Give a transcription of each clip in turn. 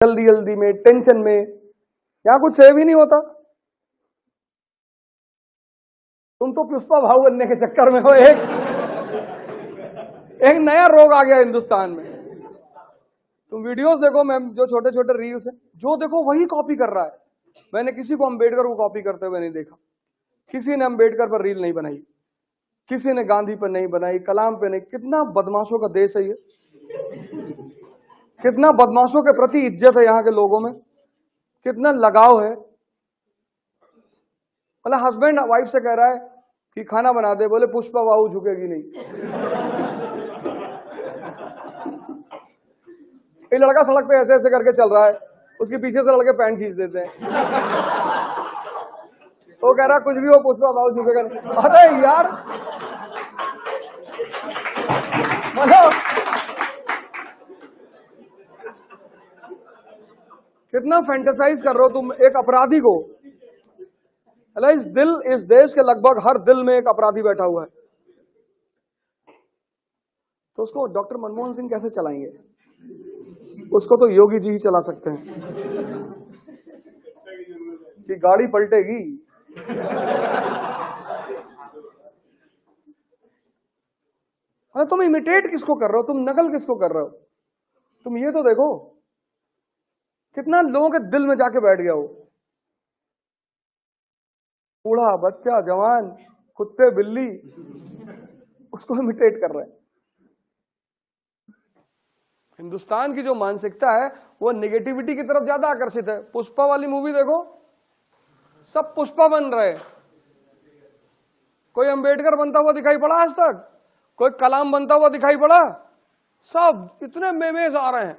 जल्दी जल्दी में, टेंशन में, यहाँ कुछ सेव ही नहीं होता। तुम तो पुष्पा भाऊ बनने के चक्कर में हो। एक नया रोग आ गया हिंदुस्तान में। तुम वीडियोस देखो मैम, जो छोटे छोटे रील्स हैं, जो देखो वही कॉपी कर रहा है। मैंने किसी को अम्बेडकर को कॉपी करते हुए नहीं देखा। किसी ने अम्बेडकर पर रील नहीं बनाई, किसी ने गांधी पर नहीं बनाई, कलाम पे नहीं। कितना बदमाशों का देश है ये, कितना बदमाशों के प्रति इज्जत है यहाँ के लोगों में, कितना लगाव है। मतलब हस्बैंड वाइफ से कह रहा है कि खाना बना दे, बोले पुष्पा बाबू झुकेगी नहीं। ये लड़का सड़क पे ऐसे ऐसे करके चल रहा है, उसके पीछे से लड़के पैंट खींच देते हैं। तो कह रहा कुछ भी हो पुष्पा बाबू झुकेगा नहीं। अरे यार, मतलब कितना फैंटेसाइज कर रहे हो तुम एक अपराधी को। इस देश के लगभग हर दिल में एक अपराधी बैठा हुआ है। तो उसको डॉक्टर मनमोहन सिंह कैसे चलाएंगे? उसको तो योगी जी ही चला सकते हैं कि गाड़ी पलटेगी। अरे तुम इमिटेट किसको कर रहे हो, तुम नकल किसको कर रहे हो? तुम ये तो देखो कितना लोगों के दिल में जाके बैठ गया हो। बूढ़ा, बच्चा, जवान, कुत्ते, बिल्ली, उसको इमिटेट कर रहे हैं। हिंदुस्तान की जो मानसिकता है वो नेगेटिविटी की तरफ ज्यादा आकर्षित है। पुष्पा वाली मूवी देखो, सब पुष्पा बन रहे। कोई अंबेडकर बनता हुआ दिखाई पड़ा आज तक? कोई कलाम बनता हुआ दिखाई पड़ा? सब इतने मेमेज आ रहे हैं,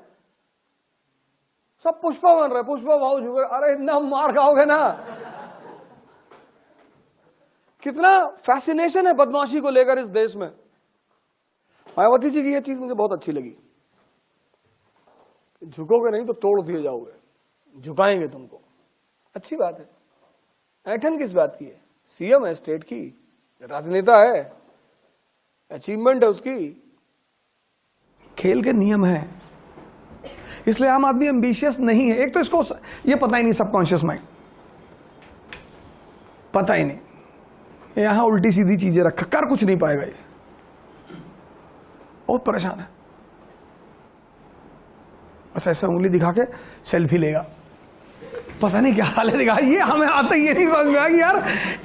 सब पुष्पा बन रहे। पुष्पा भाऊ झुके, अरे इतना मार खाओगे ना। कितना फैसिनेशन है बदमाशी को लेकर इस देश में। मायावती जी की यह चीज मुझे बहुत अच्छी लगी, झुकोगे नहीं तो तोड़ दिए जाओगे, झुकाएंगे तुमको। अच्छी बात है। ऐठन किस बात की है? सीएम है स्टेट की, राजनेता है, अचीवमेंट है उसकी। खेल के नियम है, इसलिए आम आदमी एम्बिशियस नहीं है। एक तो इसको ये पता ही नहीं, सबकॉन्शियस माइंड पता ही नहीं, यहां उल्टी सीधी चीजें रखा, कर कुछ नहीं पाएगा ये, बहुत परेशान है। बस ऐसे उंगली दिखा के सेल्फी लेगा, पता नहीं क्या हाल है दिखा। ये हमें आता ये नहीं समझ में आया कि यार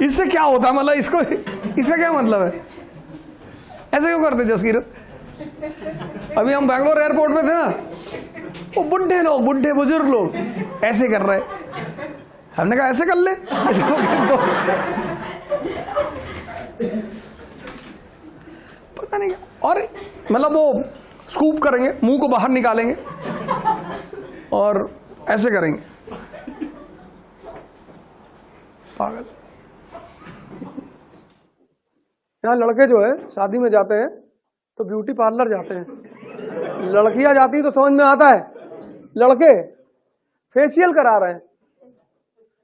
इससे क्या होता है, मतलब इसको, इसका क्या मतलब है? ऐसे क्यों करते जसकीर? अभी हम बैंगलोर एयरपोर्ट में थे ना, वो बुढ़े लोग, बुढ़े बुजुर्ग लोग ऐसे कर रहे, हमने कहा ऐसे कर ले। पता नहीं क्या, और मतलब वो स्कूप करेंगे, मुंह को बाहर निकालेंगे और ऐसे करेंगे, पागल। यहाँ लड़के जो है शादी में जाते हैं तो ब्यूटी पार्लर जाते हैं, लड़कियां जाती तो समझ में आता है, लड़के फेशियल करा रहे हैं।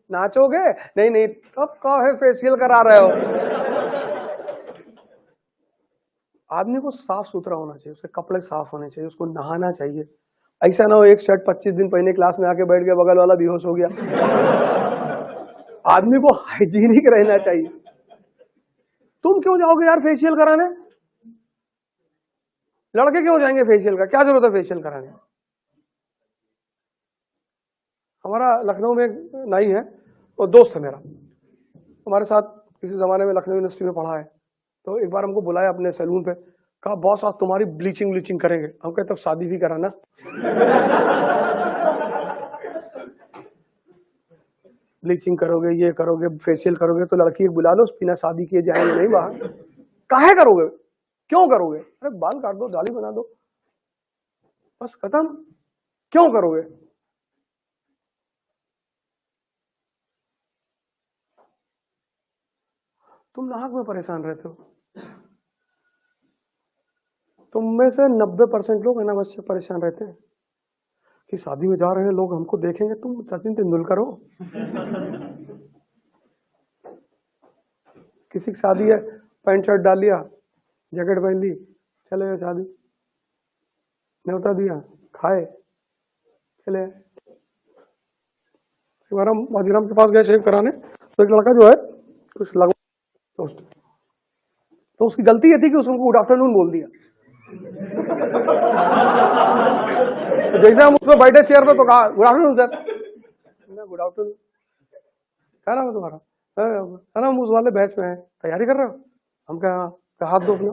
नाचोगे? नहीं नहीं, कब कहे फेशियल करा रहे हो? आदमी को साफ सुथरा होना चाहिए, उसके कपड़े साफ होने चाहिए, उसको नहाना चाहिए। ऐसा ना हो एक शर्ट 25 दिन पहले क्लास में आके बैठ गया, बगल वाला बेहोश हो गया। आदमी को हाइजीनिक रहना चाहिए। तुम क्यों जाओगे यार फेशियल कराने? लड़के क्यों जाएंगे फेशियल का? क्या जरूरत है फेशियल कराने? हमारा लखनऊ में एक नाई है, वो दोस्त है मेरा, हमारे साथ किसी जमाने में लखनऊ यूनिवर्सिटी में पढ़ा है। तो एक बार हमको बुलाया अपने सैलून पे, कहा बॉस आज तुम्हारी ब्लीचिंग करेंगे। हम कहते तब शादी भी कराना। ब्लीचिंग करोगे, ये करोगे, फेशियल करोगे तो लड़की बुला लो, बिना शादी किए जाएंगे नहीं बाहर। काहे करोगे? क्यों करोगे? अरे बाल काट दो, दाढ़ी बना दो, बस खत्म। क्यों करोगे? तुम नाहक में परेशान रहते हो। तुम में से 90% लोग अनावश्यक परेशान रहते हैं कि शादी में जा रहे हैं लोग, हमको देखेंगे। तुम सचिन तेंदुलकर हो? किसी की शादी है, पैंट शर्ट डाल लिया, जैकेट पहन ली, चले गए शादी, न्योता दिया, खाए, चले। हमारा माजीराम के पास गए शेव कराने, तो एक लड़का जो है कुछ लगा तो उसकी गलती ये थी कि उसने गुड आफ्टरनून बोल दिया। तो जैसे हम उसको बैठे चेयर पे तो कहा good afternoon sir, good afternoon, क्या नाम है तुम्हारा? सर हम उस वाले बैच में है, तैयारी कर रहे हो? हम क्या हाथ दो अपना,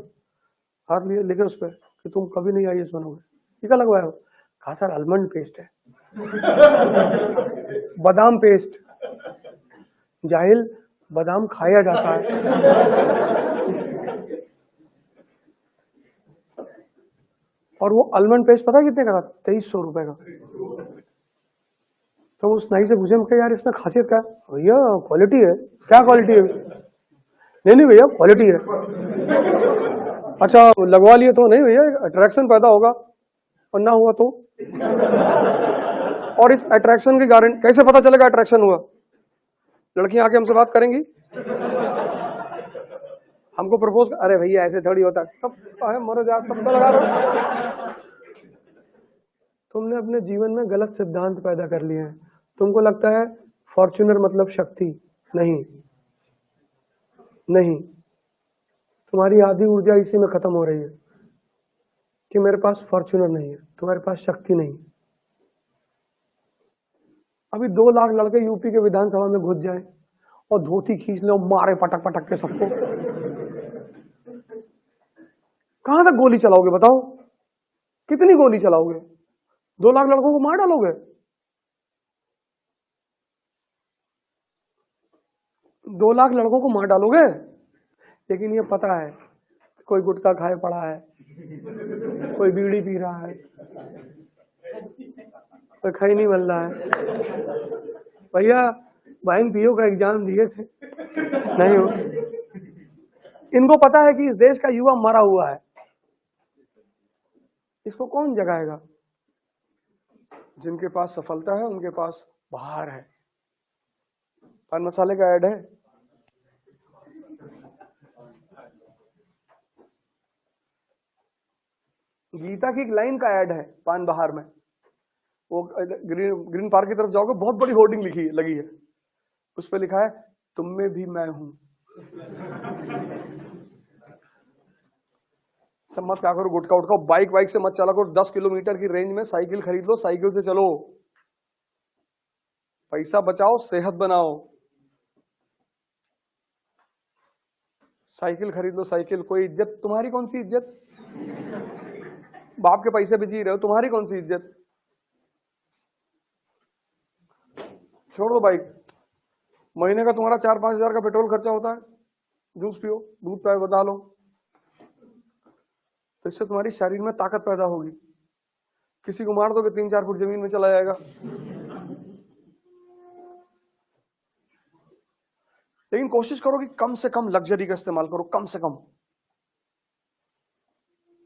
हाथ लिए लिखे उस पर कि तुम कभी नहीं IAS बनोगे। टीका लगवाए हो? कहा सर आलमंड पेस्ट है। बादाम पेस्ट, जाहिल, बादाम खाया जाता है और वो आलमंड पेस्ट पता है कितने का था? 2300 रुपए का। तो उस नाई से पूछे हम यार इसमें खासियत क्या है? भैया क्वालिटी है। क्या क्वालिटी है? नहीं भैया क्वालिटी है। अच्छा लगवा लिए तो? नहीं भैया अट्रैक्शन पैदा होगा और ना हुआ तो। और इस अट्रैक्शन की गारंटी कैसे पता चलेगा अट्रैक्शन हुआ? लड़कियां आके हमसे बात करेंगी, हमको प्रपोज, अरे भैया ऐसे थोड़ी होता है, सब मरो जा, सब तो लगा रहा। तुमने अपने जीवन में गलत सिद्धांत पैदा कर लिए हैं। तुमको लगता है फॉर्च्यूनर मतलब शक्ति, नहीं नहीं, तुम्हारी आधी ऊर्जा इसी में खत्म हो रही है कि मेरे पास फॉर्च्यूनर नहीं है, तुम्हारे पास शक्ति नहीं। अभी 2 लाख लड़के यूपी के विधानसभा में घुस जाए और धोती खींच ले और मारे पटक पटक के सबको, कहां तक गोली चलाओगे बताओ? कितनी गोली चलाओगे? 2 लाख लड़कों को मार डालोगे? 2 लाख लड़कों को मार डालोगे? लेकिन ये पता है कोई गुटखा खाए पड़ा है, कोई बीड़ी पी रहा है, कोई खैनी बन रहा है। भैया वाइन पियो का एग्जाम दिए थे, नहीं हो। इनको पता है कि इस देश का युवा मरा हुआ है, इसको कौन जगाएगा? जिनके पास सफलता है उनके पास बाहर है। पान मसाले का ऐड है, गीता की एक लाइन का ऐड है पान बहार में। वो ग्रीन पार्क की तरफ जाओगे, बहुत बड़ी होर्डिंग लगी है, उस पर लिखा है तुम में भी मैं हूं। सब मत क्या करो, गुटखा उठकाओ, बाइक से मत चला करो। 10 किलोमीटर की रेंज में साइकिल खरीद लो, साइकिल से चलो। पैसा बचाओ, सेहत बनाओ। साइकिल खरीद लो, साइकिल। कोई इज्जत, तुम्हारी कौन सी इज्जत? बाप के पैसे भी जी रहे हो, तुम्हारी कौन सी इज्जत? छोड़ दो बाइक। महीने का तुम्हारा 4-5 हजार का पेट्रोल खर्चा होता है, जूस पियो, दूध पाए बता लो, तो इससे तुम्हारी शरीर में ताकत पैदा होगी। किसी को मार दोगे 3-4 फुट जमीन में चला जाएगा। लेकिन कोशिश करो कि कम से कम लग्जरी का इस्तेमाल करो, कम से कम।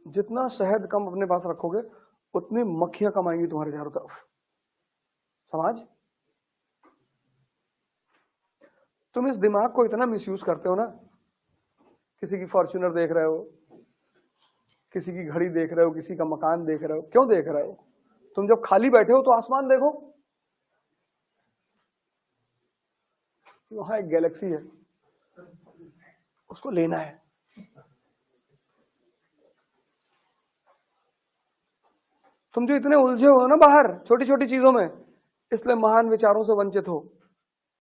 जितना शहद कम अपने पास रखोगे उतनी मक्खियां कम आएंगी तुम्हारे चारों तरफ। समाज, तुम इस दिमाग को इतना मिसयूज करते हो ना। किसी की फॉर्च्यूनर देख रहे हो, किसी की घड़ी देख रहे हो, किसी का मकान देख रहे हो। क्यों देख रहे हो? तुम जब खाली बैठे हो तो आसमान देखो, वहां एक गैलेक्सी है, उसको लेना है। तुम जो इतने उलझे हो ना बाहर छोटी छोटी चीजों में, इसलिए महान विचारों से वंचित हो।